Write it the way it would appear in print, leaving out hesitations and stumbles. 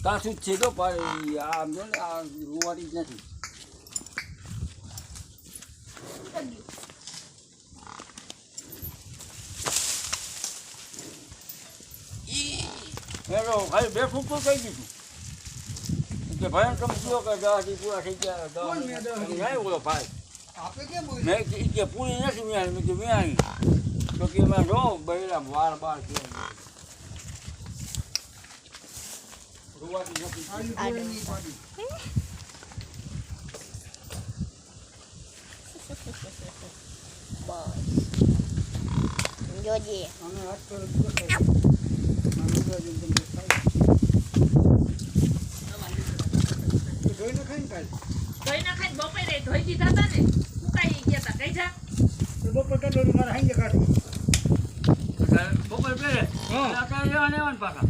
કાચું જ છે તો પણ આમ જો ને આ રૂવાડી જ નથી. હેલો ભાઈ બે ફૂટ કહી દીધું કે ભાઈ તમે શું કે 10 દી પૂરા થઈ ગયા. 10 બોલો ભાઈ મેં કે પૂરી નથી મેં મેં મેં આવી તો કે મેં રો બૈરા વાર બાર કે રૂવાડી નથી. જોજે અમે હાથ પર ધોઈ નાખાય ને કાલ ધોઈ નાખાય બપોરે ધોઈ દીધા હતા ને સુકાઈ ગયા હતા કઈ જા બપોર કેટલો મારે હાઈ કાઢો બપોર પહેરે અત્યારે લેવા પાકા